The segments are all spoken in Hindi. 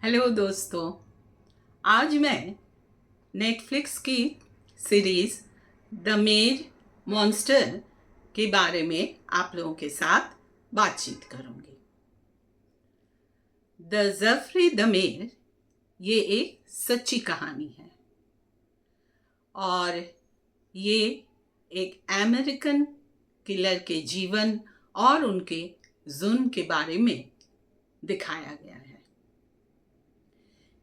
हेलो दोस्तों। आज मैं नेटफ्लिक्स की सीरीज़ द मेड मॉन्स्टर के बारे में आप लोगों के साथ बातचीत करूंगी। द जफरी द मेड ये एक सच्ची कहानी है और ये एक अमेरिकन किलर के जीवन और उनके जुल्म के बारे में दिखाया गया है।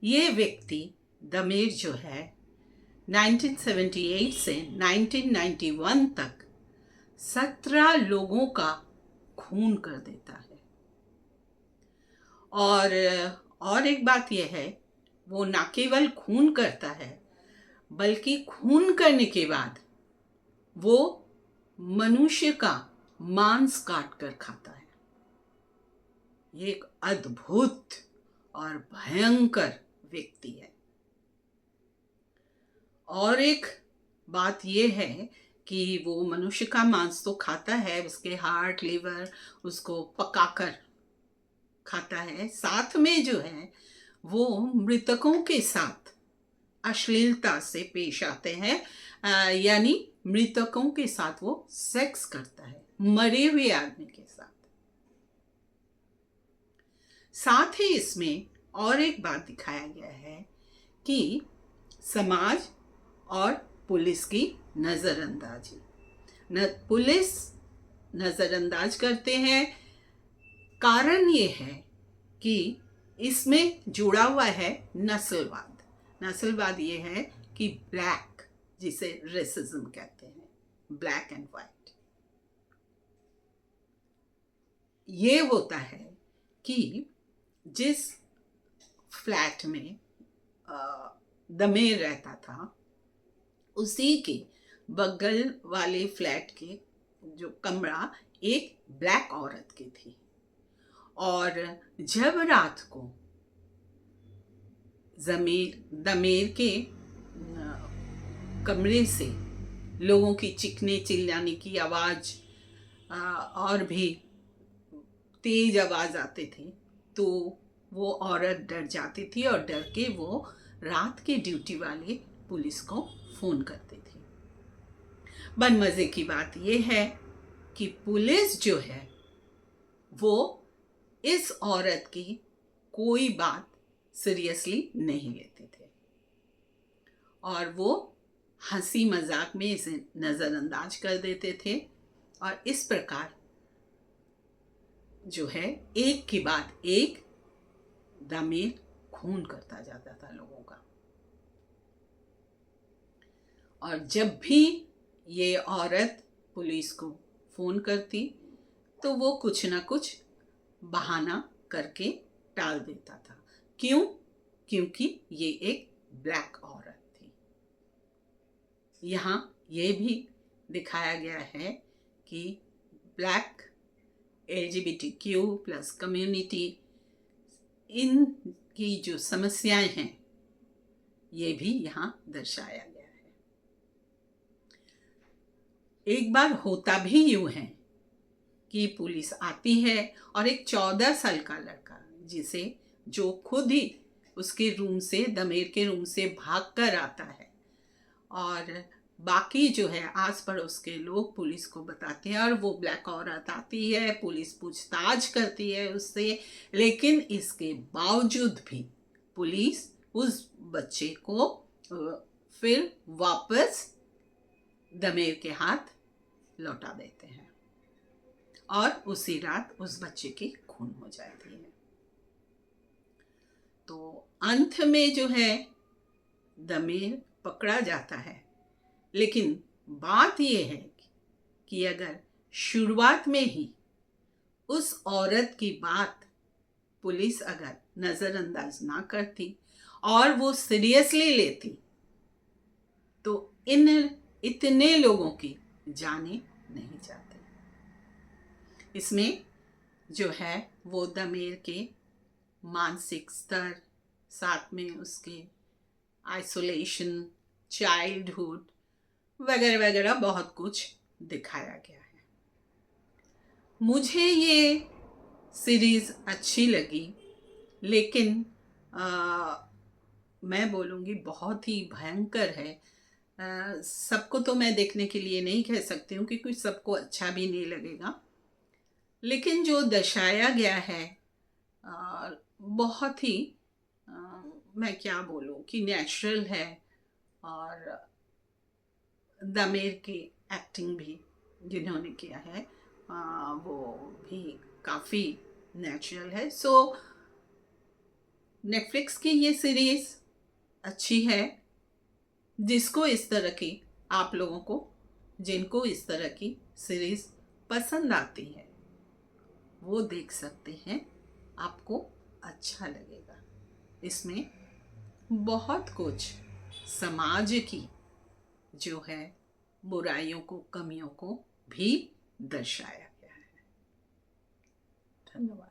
ये व्यक्ति दमेर जो है 1978 से 1991 तक 17 लोगों का खून कर देता है। और एक बात यह है, वो न केवल खून करता है बल्कि खून करने के बाद वो मनुष्य का मांस काट कर खाता है। ये एक अद्भुत और भयंकर व्यक्ति है। और एक बात ये है कि वो मनुष्य का मांस तो खाता है, उसके हार्ट लिवर उसको पकाकर खाता है, साथ में जो है वो मृतकों के साथ अश्लीलता से पेश आते हैं, यानी मृतकों के साथ वो सेक्स करता है, मरे हुए आदमी के साथ। साथ ही इसमें और एक बात दिखाया गया है कि समाज और पुलिस की नज़रअंदाजी। पुलिस नज़रअंदाज करते हैं। कारण ये है कि इसमें जुड़ा हुआ है नस्लवाद। नस्लवाद ये है कि ब्लैक, जिसे रेसिज्म कहते हैं, ब्लैक एंड वाइट। ये होता है कि जिस फ्लैट में दमेर रहता था, उसी के बगल वाले फ्लैट के जो कमरा एक ब्लैक औरत की थी। और जब रात को दमेर के कमरे से लोगों की चीखने चिल्लाने की आवाज़ और भी तेज आवाज़ आते थे, तो वो औरत डर जाती थी और डर के वो रात के ड्यूटी वाले पुलिस को फ़ोन करते थे। बन मज़े की बात यह है कि पुलिस जो है वो इस औरत की कोई बात सीरियसली नहीं लेते थे और वो हंसी मजाक में इसे नज़रअंदाज कर देते थे। और इस प्रकार जो है एक के बाद एक दमेर खून करता जाता था लोगों का। और जब भी ये औरत पुलिस को फ़ोन करती तो वो कुछ ना कुछ बहाना करके टाल देता था। क्यों? क्योंकि ये एक ब्लैक औरत थी। यहाँ ये भी दिखाया गया है कि ब्लैक LGBTQ+ कम्युनिटी, इनकी जो समस्याएं हैं ये भी यहाँ दर्शाया गया है। एक बार होता भी यूँ है कि पुलिस आती है और एक 14 साल का लड़का, जिसे जो खुद ही उसके रूम से, दमेर के रूम से भाग कर आता है, और बाकी जो है आस पड़ोस के लोग पुलिस को बताते हैं और वो ब्लैक औरत आती है, पुलिस पूछताछ करती है उससे, लेकिन इसके बावजूद भी पुलिस उस बच्चे को फिर वापस दमेर के हाथ लौटा देते हैं और उसी रात उस बच्चे की खून हो जाती है। तो अंत में जो है दमेर पकड़ा जाता है, लेकिन बात यह है कि अगर शुरुआत में ही उस औरत की बात पुलिस अगर नज़रअंदाज ना करती और वो सीरियसली लेती तो इतने लोगों की जाने नहीं जाती। इसमें जो है वो दमेर के मानसिक स्तर, साथ में उसके आइसोलेशन, चाइल्डहुड वगैरह वगैरह बहुत कुछ दिखाया गया है। मुझे ये सीरीज़ अच्छी लगी, लेकिन मैं बोलूँगी बहुत ही भयंकर है। सबको तो मैं देखने के लिए नहीं कह सकती हूँ क्योंकि सबको अच्छा भी नहीं लगेगा, लेकिन जो दर्शाया गया है बहुत ही अ, मैं क्या बोलूँ कि नेचुरल है। और दामेर की एक्टिंग भी जिन्होंने किया है वो भी काफ़ी नेचुरल है। सो नेटफ्लिक्स की ये सीरीज़ अच्छी है। जिसको इस तरह की आप लोगों को जिनको इस तरह की सीरीज़ पसंद आती है वो देख सकते हैं, आपको अच्छा लगेगा। इसमें बहुत कुछ समाज की जो है बुराइयों को, कमियों को भी दर्शाया गया है। धन्यवाद।